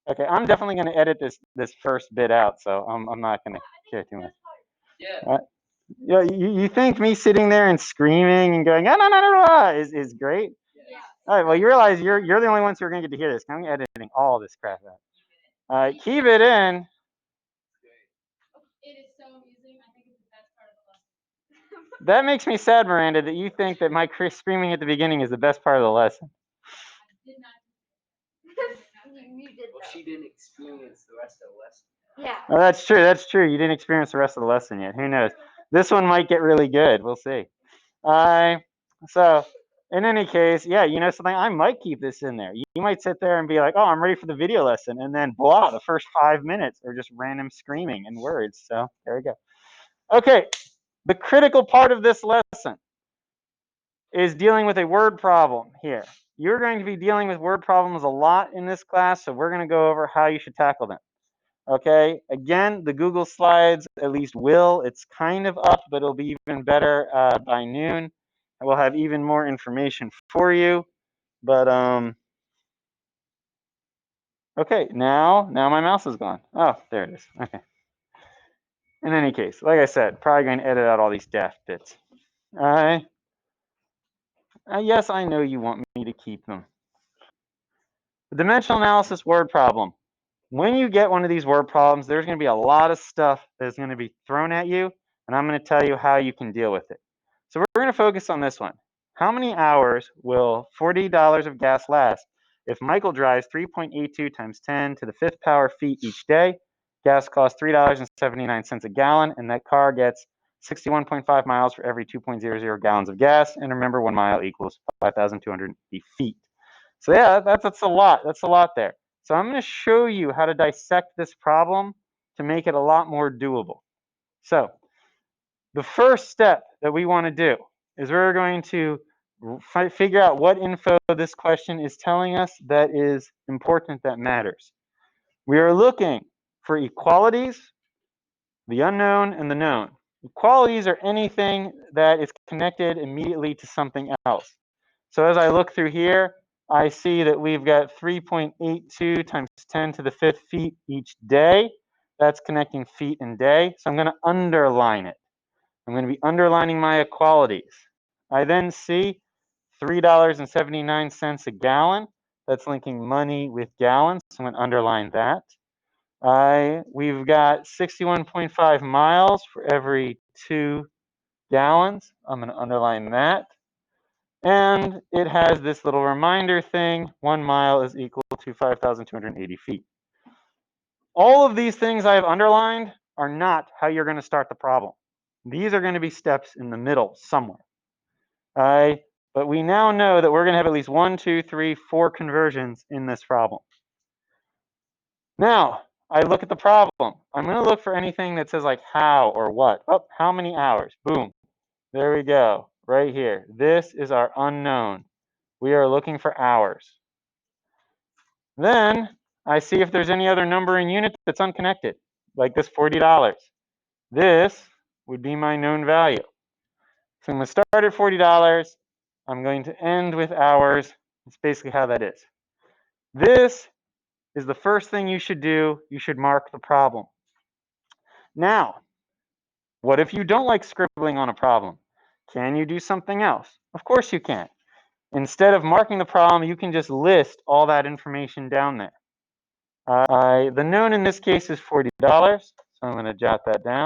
Okay, I'm definitely going to edit this first bit out, so I'm not going to care too much. Yeah. Yeah, you think me sitting there and screaming and going, ah, no, no, no, no, is great? Yeah. All right, well, you realize you're the only ones who are going to get to hear this. I'm editing all this crap out. All right, keep it in. It is so amusing. I think it's the best part of the lesson. That makes me sad, Miranda, that you think that my screaming at the beginning is the best part of the lesson. I did not. You did. Well, she didn't experience the rest of the lesson. Yeah. Oh, that's true. That's true. You didn't experience the rest of the lesson yet. Who knows? This one might get really good. We'll see. So in any case, yeah, you know something? I might keep this in there. You might sit there and be like, oh, I'm ready for the video lesson. And then blah, the first 5 minutes are just random screaming and words. So there we go. Okay, the critical part of this lesson is dealing with a word problem here. You're going to be dealing with word problems a lot in this class, so we're going to go over how you should tackle them. Okay, again, the Google Slides at least will. It's kind of up, but it'll be even better by noon. I will have even more information for you. But okay, now my mouse is gone. Oh, there it is. Okay. In any case, like I said, probably going to edit out all these Daft bits. All right. Yes, I know you want me to keep them. The dimensional analysis word problem. When you get one of these word problems, there's going to be a lot of stuff that's going to be thrown at you, and I'm going to tell you how you can deal with it. So we're going to focus on this one. How many hours will $40 of gas last if Michael drives 3.82 times 10 to the 5th power feet each day? Gas costs $3.79 a gallon, and that car gets 61.5 miles for every 2.00 gallons of gas. And remember, 1 mile equals 5,280 feet. So yeah, that's a lot. That's a lot there. So I'm going to show you how to dissect this problem to make it a lot more doable. So the first step that we want to do is we're going to figure out what info this question is telling us that is important, that matters. We are looking for equalities, the unknown, and the known. Equalities are anything that is connected immediately to something else. So as I look through here, I see that we've got 3.82 times 10 to the 5th feet each day. That's connecting feet and day. So I'm going to underline it. I'm going to be underlining my equalities. I then see $3.79 a gallon. That's linking money with gallons. So I'm going to underline that. We've got 61.5 miles for every 2 gallons. I'm going to underline that. And it has this little reminder thing, 1 mile is equal to 5,280 feet. All of these things I have underlined are not how you're going to start the problem. These are going to be steps in the middle somewhere. But we now know that we're going to have at least 1, 2, 3, 4 conversions in this problem. Now, I look at the problem. I'm going to look for anything that says like how or what. Oh, how many hours? Boom. There we go. Right here. This is our unknown. We are looking for hours. Then I see if there's any other number in unit that's unconnected, like this $40. This would be my known value. So I'm going to start at $40. I'm going to end with hours. That's basically how that is. This is the first thing you should do. You should mark the problem. Now, what if you don't like scribbling on a problem? Can you do something else? Of course you can. Instead of marking the problem, you can just list all that information down there. The known in this case is $40, so I'm going to jot that down.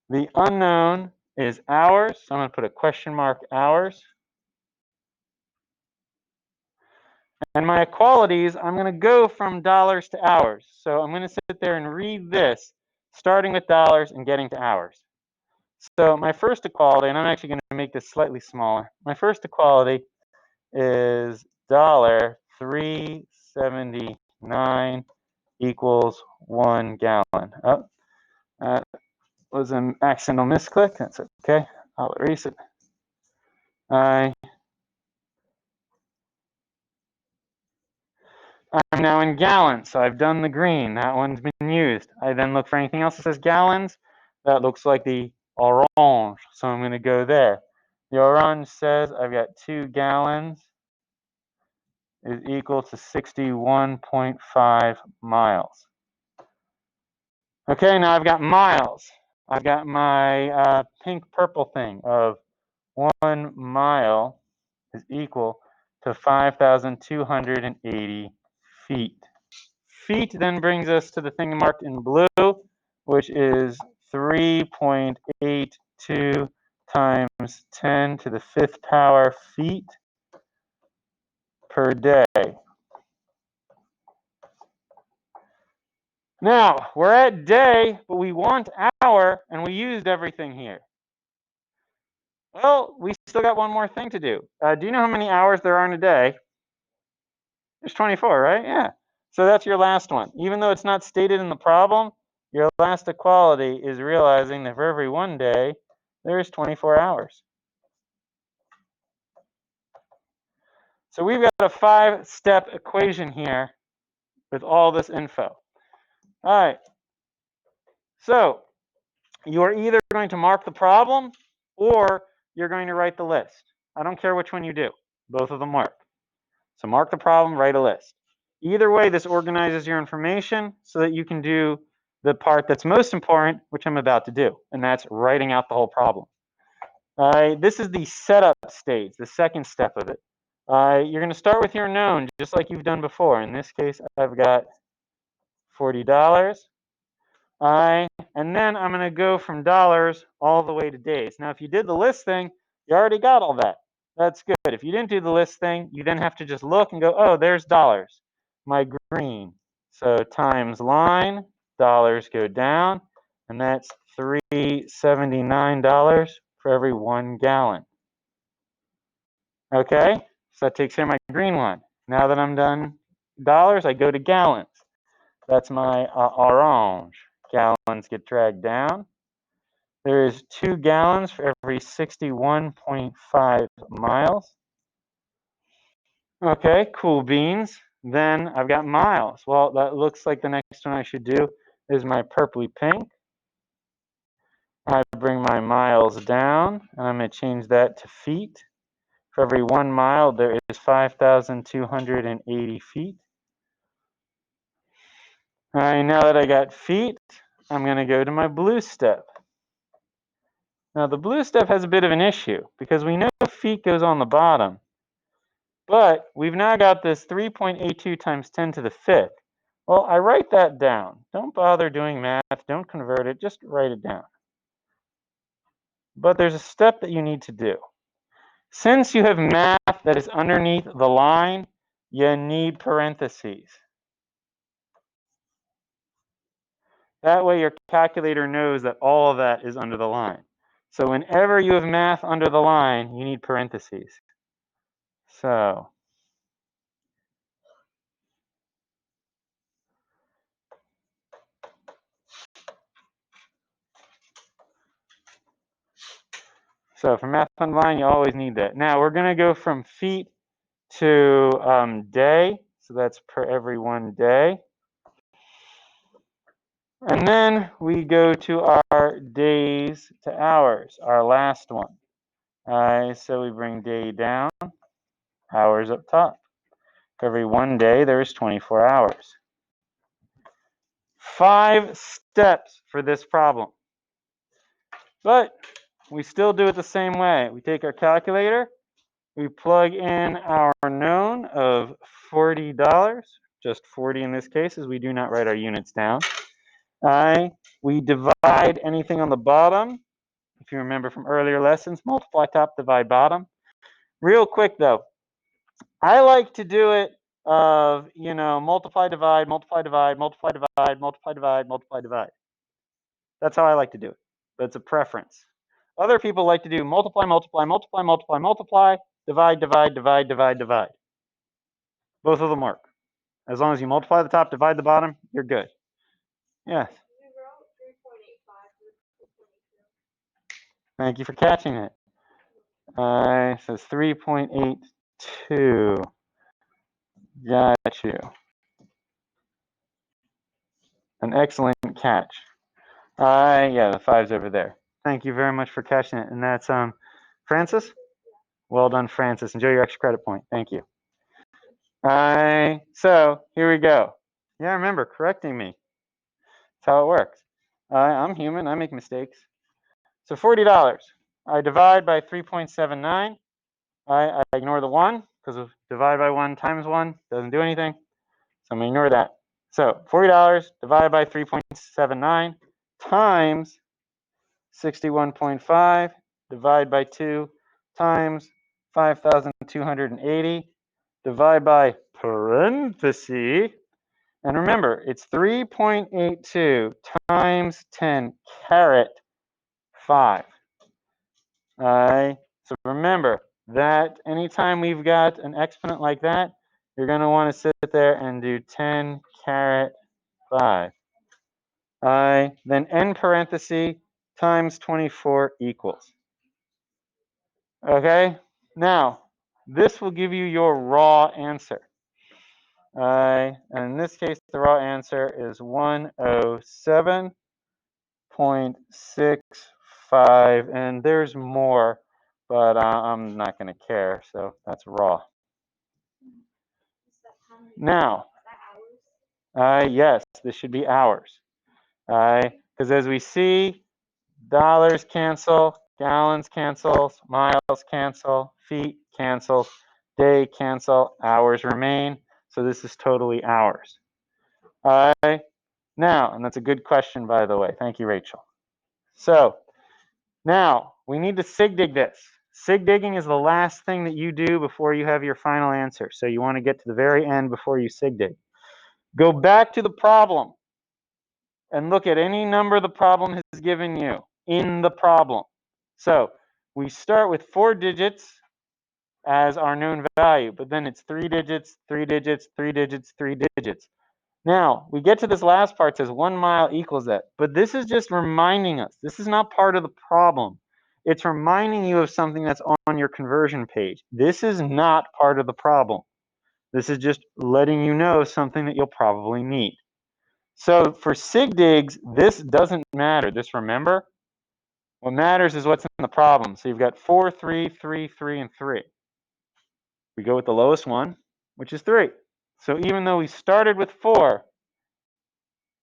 The unknown is hours, so I'm going to put a question mark hours. And my equalities, I'm going to go from dollars to hours. So I'm going to sit there and read this, starting with dollars and getting to hours. So my first equality, and I'm actually going to make this slightly smaller. My first equality is $3.79 equals 1 gallon. Oh, that was an accidental misclick. That's okay. I'll erase it. I'm now in gallons, so I've done the green. That one's been used. I then look for anything else that says gallons. That looks like the orange, so I'm going to go there. The orange says I've got 2 gallons is equal to 61.5 miles. Okay, now I've got miles. I've got my pink purple thing of 1 mile is equal to 5,280 feet. Feet then brings us to the thing marked in blue, which is 3.82 times 10 to the 5th power feet per day. Now, we're at day, but we want hour, and we used everything here. Well, we still got one more thing to do. Do you know how many hours there are in a day? There's 24, right? Yeah. So that's your last one. Even though it's not stated in the problem, your last equality is realizing that for every 1 day, there's 24 hours. So we've got a 5-step equation here with all this info. All right. So you are either going to mark the problem or you're going to write the list. I don't care which one you do. Both of them work. So mark the problem, write a list. Either way, this organizes your information so that you can do the part that's most important, which I'm about to do, and that's writing out the whole problem. This is the setup stage, the second step of it. You're going to start with your known, just like you've done before. In this case, I've got $40. And then I'm going to go from dollars all the way to days. Now, if you did the list thing, you already got all that. That's good. If you didn't do the list thing, you then have to just look and go, oh, there's dollars, my green. So times line, dollars go down, and that's $3.79 for every 1 gallon. Okay, so that takes care of my green one. Now that I'm done dollars, I go to gallons. That's my orange. Gallons get dragged down. There is 2 gallons for every 61.5 miles. Okay, cool beans. Then I've got miles. Well, that looks like the next one I should do is my purpley pink. I bring my miles down, and I'm going to change that to feet. For every 1 mile, there is 5,280 feet. All right, now that I got feet, I'm going to go to my blue step. Now, the blue step has a bit of an issue because we know feet goes on the bottom. But we've now got this 3.82 times 10 to the 5th. Well, I write that down. Don't bother doing math. Don't convert it. Just write it down. But there's a step that you need to do. Since you have math that is underneath the line, you need parentheses. That way your calculator knows that all of that is under the line. So whenever you have math under the line, you need parentheses. So for math on the line, you always need that. Now we're going to go from feet to day. So that's per every 1 day. And then we go to our days to hours, our last one. So we bring day down, hours up top. For every 1 day, there is 24 hours. 5 steps for this problem. But we still do it the same way. We take our calculator, we plug in our known of $40, just 40 in this case, as we do not write our units down. We divide anything on the bottom. If you remember from earlier lessons, multiply top, divide bottom. Real quick though, I like to do it of, multiply, divide, multiply, divide, multiply, divide, multiply, divide, multiply, divide. That's how I like to do it. But it's a preference. Other people like to do multiply, multiply, multiply, multiply, multiply, divide, divide, divide, divide, divide. Both of them work. As long as you multiply the top, divide the bottom, you're good. Yes. You wrote 3.85 Thank you for catching it. It says 3.82. Got you. An excellent catch. Yeah, the 5's over there. Thank you very much for catching it. And that's Francis? Well done, Francis. Enjoy your extra credit point. Thank you. So here we go. Yeah, remember correcting me. That's how it works. I'm human. I make mistakes. So $40. I divide by 3.79. I ignore the 1 because divide by 1 times 1 doesn't do anything. So I'm going to ignore that. So $40 divided by 3.79 times 61.5 divided by 2 times 5,280 divide by parenthesis. And remember, it's 3.82 times 10 caret 5. So remember that anytime we've got an exponent like that, you're going to want to sit there and do 10 caret 5. Then n parenthesis times 24 equals. Okay? Now, this will give you your raw answer. And in this case, the raw answer is 107.65. And there's more, but I'm not going to care. So that's raw. Now, yes, this should be hours. Because as we see, dollars cancel, gallons cancel, miles cancel, feet cancel, day cancel, hours remain. So this is totally hours. Now, and that's a good question, by the way. Thank you, Rachel. So now we need to sig dig this. Sig digging is the last thing that you do before you have your final answer. So you want to get to the very end before you sig dig. Go back to the problem and look at any number the problem has given you in the problem. So we start with 4 digits as our known value, but then it's 3 digits, 3 digits, 3 digits, 3 digits. Now, we get to this last part, says 1 mile equals that. But this is just reminding us. This is not part of the problem. It's reminding you of something that's on your conversion page. This is not part of the problem. This is just letting you know something that you'll probably need. So for sig digs, this doesn't matter. Just remember, what matters is what's in the problem. So you've got 4, 3, 3, 3, and 3. We go with the lowest one, which is 3. So even though we started with 4,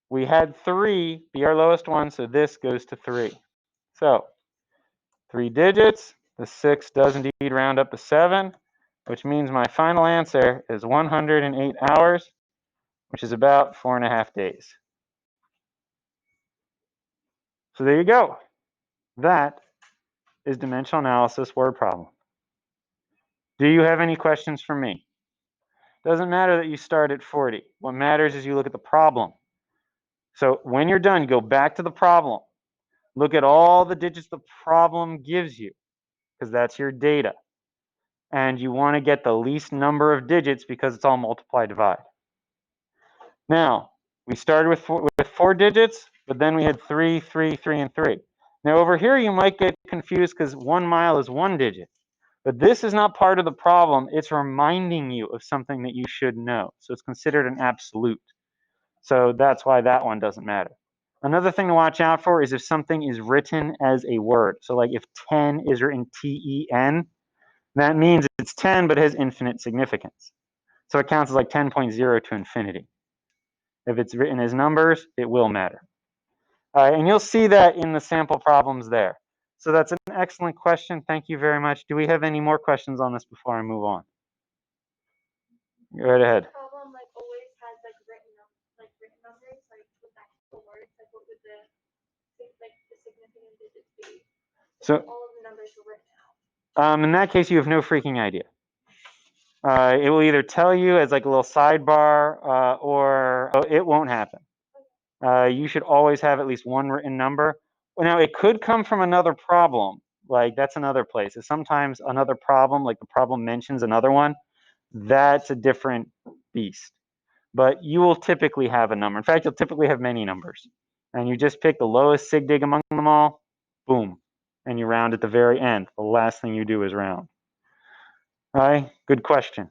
we had 3 be our lowest one, so this goes to 3. So 3 digits, the 6 does indeed round up to 7, which means my final answer is 108 hours, which is about 4.5 days. So there you go. That is dimensional analysis word problem. Do you have any questions for me? Doesn't matter that you start at 40. What matters is you look at the problem. So when you're done, go back to the problem. Look at all the digits the problem gives you, because that's your data. And you want to get the least number of digits because it's all multiply, divide. Now, we started with 4 digits, but then we had 3, 3, 3, and 3. Now over here, you might get confused because 1 mile is 1 digit. But this is not part of the problem. It's reminding you of something that you should know. So it's considered an absolute. So that's why that one doesn't matter. Another thing to watch out for is if something is written as a word. So like if 10 is written T-E-N, that means it's 10 but has infinite significance. So it counts as like 10.0 to infinity. If it's written as numbers, it will matter. And you'll see that in the sample problems there. So that's an excellent question. Thank you very much. Do we have any more questions on this before I move on? Go right ahead. Problem like always has like written numbers, like with actual words, like what would the significant digits be? So all of the numbers were written out. in that case, you have no freaking idea. It will either tell you as like a little sidebar or it won't happen. You should always have at least one written number. Now, it could come from another problem. Like that's another place. Sometimes another problem, like the problem mentions another one, that's a different beast. But you will typically have a number. In fact, you'll typically have many numbers. And you just pick the lowest sig dig among them all, boom, and you round at the very end. The last thing you do is round. All right, good question.